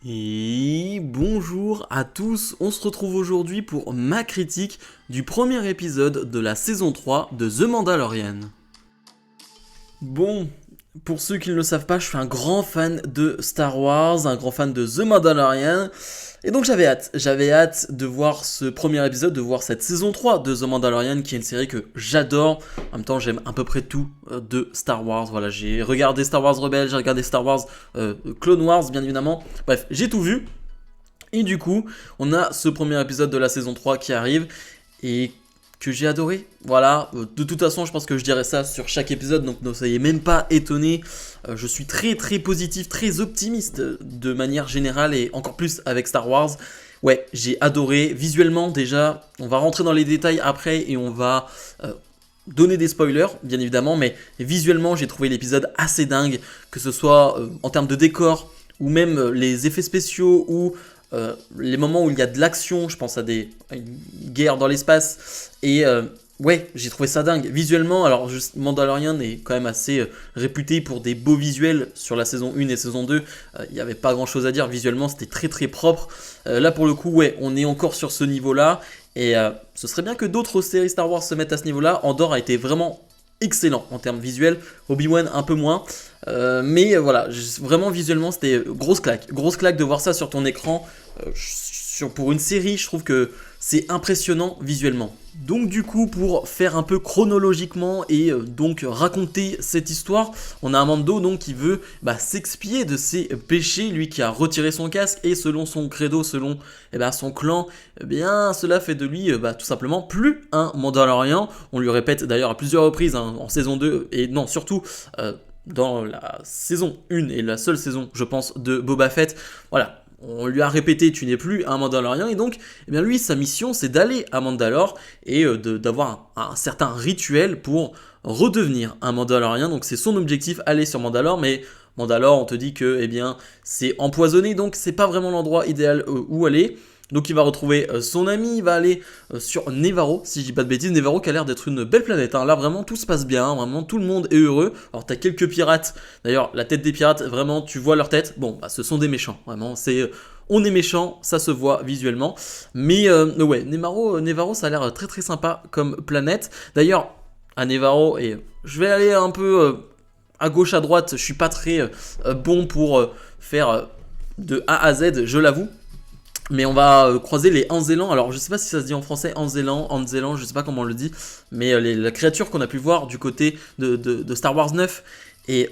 Et bonjour à tous, on se retrouve aujourd'hui pour ma critique du premier épisode de la saison 3 de The Mandalorian. Bon, pour ceux qui ne le savent pas, je suis un grand fan de Star Wars, un grand fan de The Mandalorian, et donc j'avais hâte de voir ce premier épisode, de voir cette saison 3 de The Mandalorian, qui est une série que j'adore. En même temps, j'aime à peu près tout de Star Wars. Voilà, j'ai regardé Star Wars Rebels, j'ai regardé Star Wars Clone Wars, bien évidemment. Bref, j'ai tout vu. Et du coup, on a ce premier épisode de la saison 3 qui arrive et que j'ai adoré. Voilà, de toute façon, je pense que je dirais ça sur chaque épisode, donc ne soyez même pas étonnés. Je suis très très positif, très optimiste de manière générale et encore plus avec Star Wars. Ouais, j'ai adoré. Visuellement, déjà, on va rentrer dans les détails après et on va donner des spoilers, bien évidemment, mais visuellement, j'ai trouvé l'épisode assez dingue, que ce soit en termes de décor ou même les effets spéciaux ou les moments où il y a de l'action, je pense à une guerre dans l'espace, et ouais, j'ai trouvé ça dingue. Visuellement, alors Mandalorian est quand même assez réputé pour des beaux visuels sur la saison 1 et saison 2, il n'y avait pas grand chose à dire, visuellement c'était très très propre. Là pour le coup, ouais, on est encore sur ce niveau-là, et ce serait bien que d'autres séries Star Wars se mettent à ce niveau-là. Andor a été vraiment excellent en termes visuels, Obi-Wan un peu moins, mais voilà, vraiment visuellement c'était grosse claque de voir ça sur ton écran, pour une série, je trouve que c'est impressionnant visuellement. Donc du coup, pour faire un peu chronologiquement et donc raconter cette histoire, on a un Mando donc qui veut s'expier de ses péchés, lui qui a retiré son casque, et selon son credo, selon son clan, cela fait de lui tout simplement plus un Mandalorian. On lui répète d'ailleurs à plusieurs reprises en saison 2, et non surtout dans la saison 1 et la seule saison je pense de Boba Fett, voilà. On lui a répété tu n'es plus un Mandalorien, et donc lui sa mission c'est d'aller à Mandalore et d'avoir un certain rituel pour redevenir un Mandalorien. Donc c'est son objectif, aller sur Mandalore, mais Mandalore on te dit que c'est empoisonné, donc c'est pas vraiment l'endroit idéal où aller. Donc il va retrouver son ami, il va aller sur Nevarro, si je dis pas de bêtises. Nevarro qui a l'air d'être une belle planète, hein. Là vraiment tout se passe bien, vraiment tout le monde est heureux. Alors t'as quelques pirates, d'ailleurs la tête des pirates, vraiment tu vois leur tête, bon ce sont des méchants, vraiment on est méchant, ça se voit visuellement. Mais ouais, Nevarro ça a l'air très très sympa comme planète. D'ailleurs à Nevarro, et je vais aller un peu à gauche à droite, je suis pas très bon pour faire de A à Z, je l'avoue. Mais on va croiser les Anzélans. Alors je sais pas si ça se dit en français Anzélan, je sais pas comment on le dit, mais la créature qu'on a pu voir du côté de Star Wars 9. Et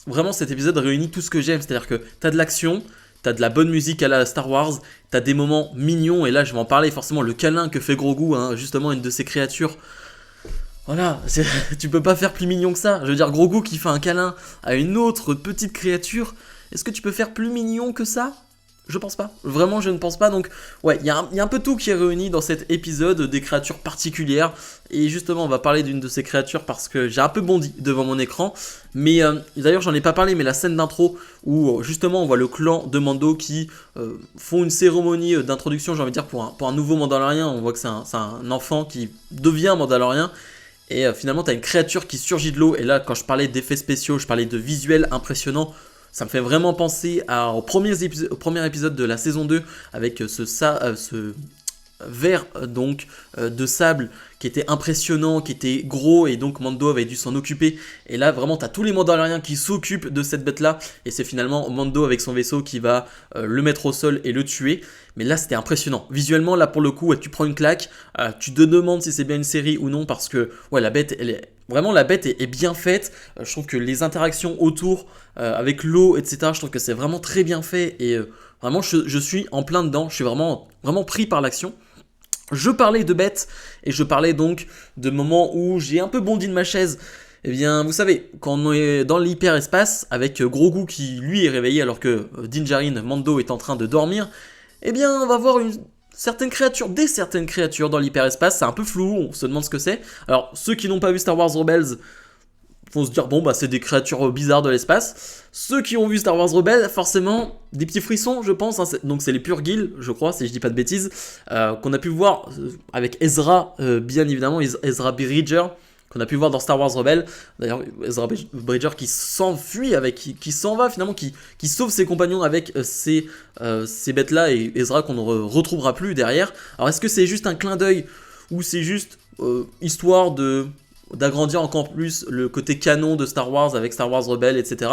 vraiment cet épisode réunit tout ce que j'aime, c'est-à-dire que t'as de l'action, t'as de la bonne musique à la Star Wars, t'as des moments mignons, et là je vais en parler forcément, le câlin que fait Grogu, justement une de ces créatures. Voilà, tu peux pas faire plus mignon que ça. Je veux dire, Grogu qui fait un câlin à une autre petite créature, est-ce que tu peux faire plus mignon que ça ? Je pense pas, vraiment je ne pense pas. Donc ouais, il y a un peu tout qui est réuni dans cet épisode, des créatures particulières. Et justement on va parler d'une de ces créatures parce que j'ai un peu bondi devant mon écran. Mais d'ailleurs j'en ai pas parlé, mais la scène d'intro où justement on voit le clan de Mando qui font une cérémonie d'introduction, j'ai envie de dire, pour un nouveau Mandalorien. On voit que c'est un enfant qui devient Mandalorien. Et finalement t'as une créature qui surgit de l'eau. Et là quand je parlais d'effets spéciaux, je parlais de visuels impressionnants. Ça me fait vraiment penser au premier épisode de la saison 2 avec ce verre de sable qui était impressionnant, qui était gros, et donc Mando avait dû s'en occuper. Et là vraiment t'as tous les Mandaloriens qui s'occupent de cette bête là, et c'est finalement Mando avec son vaisseau qui va le mettre au sol et le tuer. Mais là c'était impressionnant. Visuellement là pour le coup tu prends une claque, tu te demandes si c'est bien une série ou non, parce que ouais la bête la bête est bien faite. Je trouve que les interactions autour avec l'eau, etc., je trouve que c'est vraiment très bien fait, et vraiment je suis en plein dedans, je suis vraiment, vraiment pris par l'action. Je parlais de bêtes, et je parlais donc de moments où j'ai un peu bondi de ma chaise. Eh bien, vous savez, quand on est dans l'hyperespace, avec Grogu qui lui est réveillé alors que Din Djarin, Mando, est en train de dormir, eh bien, on va voir certaines créatures dans l'hyperespace. C'est un peu flou, on se demande ce que c'est. Alors, ceux qui n'ont pas vu Star Wars Rebels vont se dire, bon, c'est des créatures bizarres de l'espace. Ceux qui ont vu Star Wars Rebels, forcément, des petits frissons, je pense. Donc, c'est les Purrgil, je crois, si je dis pas de bêtises, qu'on a pu voir avec Ezra, bien évidemment, Ezra Bridger. qu'on a pu voir dans Star Wars Rebels. D'ailleurs, Ezra Bridger qui s'enfuit qui s'en va finalement, qui sauve ses compagnons avec ces bêtes-là et Ezra qu'on ne retrouvera plus derrière. Alors est-ce que c'est juste un clin d'œil ou c'est juste histoire d'agrandir encore plus le côté canon de Star Wars avec Star Wars Rebels, etc.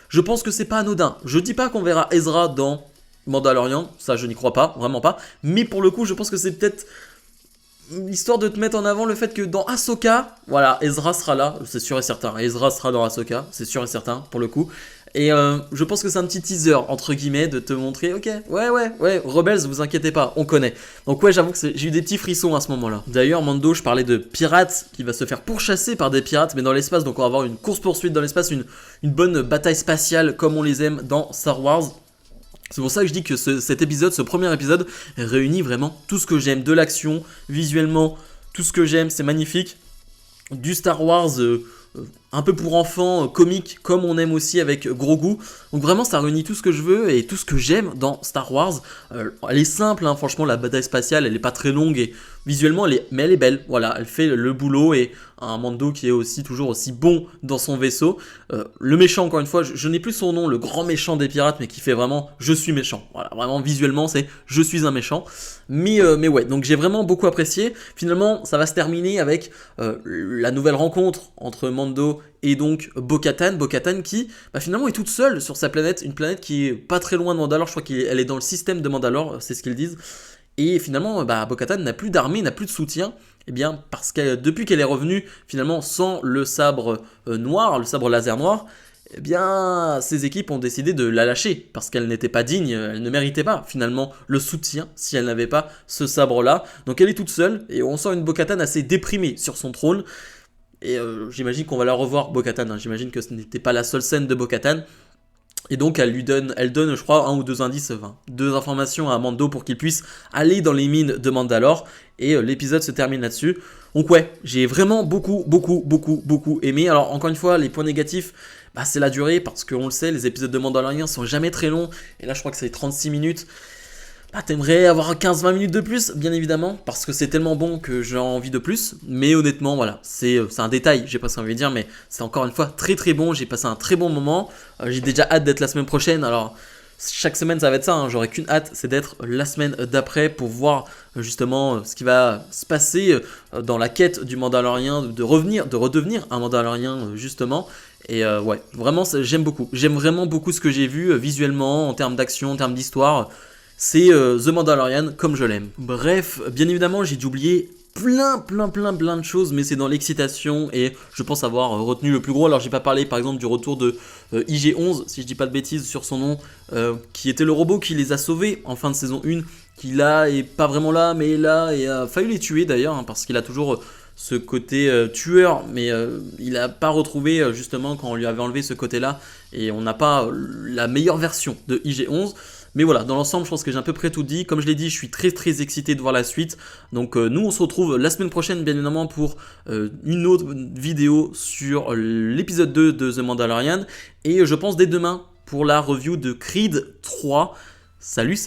Je pense que c'est pas anodin. Je dis pas qu'on verra Ezra dans Mandalorian, ça je n'y crois pas, vraiment pas. Mais pour le coup, je pense que c'est peut-être histoire de te mettre en avant le fait que dans Ahsoka, voilà, Ezra sera là, c'est sûr et certain. Ezra sera dans Ahsoka, c'est sûr et certain pour le coup. Et je pense que c'est un petit teaser, entre guillemets, de te montrer, ok, ouais, Rebels, vous inquiétez pas, on connaît. Donc ouais, j'avoue que j'ai eu des petits frissons à ce moment-là. D'ailleurs, Mando, je parlais de pirates, qui va se faire pourchasser par des pirates, mais dans l'espace, donc on va avoir une course-poursuite dans l'espace, une bonne bataille spatiale, comme on les aime dans Star Wars. C'est pour ça que je dis que cet épisode, ce premier épisode, réunit vraiment tout ce que j'aime, de l'action, visuellement, tout ce que j'aime, c'est magnifique. Du Star Wars un peu pour enfants, comique, comme on aime aussi avec Grogu. Donc vraiment, ça réunit tout ce que je veux et tout ce que j'aime dans Star Wars. Elle est simple, hein, franchement, la bataille spatiale, elle est pas très longue et visuellement, mais elle est belle. Voilà, elle fait le boulot et un Mando qui est aussi toujours aussi bon dans son vaisseau. Le méchant, encore une fois, je n'ai plus son nom, le grand méchant des pirates, mais qui fait vraiment « je suis méchant ». Voilà, vraiment visuellement, c'est « je suis un méchant ». Mais ouais, donc j'ai vraiment beaucoup apprécié. Finalement, ça va se terminer avec la nouvelle rencontre entre Mando et donc Bo-Katan. Bo-Katan qui finalement est toute seule sur sa planète, une planète qui est pas très loin de Mandalore, je crois qu'elle est dans le système de Mandalore, c'est ce qu'ils disent. Et finalement, Bo-Katan n'a plus d'armée, n'a plus de soutien, eh bien parce que depuis qu'elle est revenue finalement sans le sabre noir, le sabre laser noir, eh bien ses équipes ont décidé de la lâcher parce qu'elle n'était pas digne, elle ne méritait pas finalement le soutien si elle n'avait pas ce sabre-là. Donc elle est toute seule et on sent une Bo-Katan assez déprimée sur son trône. Et j'imagine qu'on va la revoir, Bo-Katan, hein. J'imagine que ce n'était pas la seule scène de Bo-Katan. Et donc elle donne, je crois, un ou deux indices, deux informations à Mando pour qu'il puisse aller dans les mines de Mandalore. Et l'épisode se termine là-dessus. Donc ouais, j'ai vraiment beaucoup aimé. Alors encore une fois, les points négatifs, c'est la durée, parce qu'on le sait, les épisodes de Mandalorian sont jamais très longs. Et là je crois que c'est 36 minutes. T'aimerais avoir 15-20 minutes de plus, bien évidemment, parce que c'est tellement bon que j'ai envie de plus. Mais honnêtement, voilà, c'est un détail, j'ai presque envie de dire, mais c'est encore une fois très bon. J'ai passé un très bon moment. J'ai déjà hâte d'être la semaine prochaine. Alors, chaque semaine, ça va être ça, hein. J'aurai qu'une hâte, c'est d'être la semaine d'après pour voir justement ce qui va se passer dans la quête du Mandalorien, de redevenir un Mandalorien, justement. Et ouais, vraiment, j'aime beaucoup. J'aime vraiment beaucoup ce que j'ai vu visuellement, en termes d'action, en termes d'histoire. C'est The Mandalorian comme je l'aime. Bref, bien évidemment, j'ai dû oublier plein de choses, mais c'est dans l'excitation et je pense avoir retenu le plus gros. Alors j'ai pas parlé par exemple du retour de IG-11, si je dis pas de bêtises sur son nom, qui était le robot qui les a sauvés en fin de saison 1, qui là est pas vraiment là, mais est là et a failli les tuer d'ailleurs, hein, parce qu'il a toujours ce côté tueur, mais il n'a pas retrouvé justement quand on lui avait enlevé ce côté-là, et on n'a pas la meilleure version de IG-11. Mais voilà, dans l'ensemble, je pense que j'ai à peu près tout dit. Comme je l'ai dit, je suis très excité de voir la suite. Donc nous, on se retrouve la semaine prochaine, bien évidemment, pour une autre vidéo sur l'épisode 2 de The Mandalorian. Et je pense dès demain pour la review de Creed 3. Salut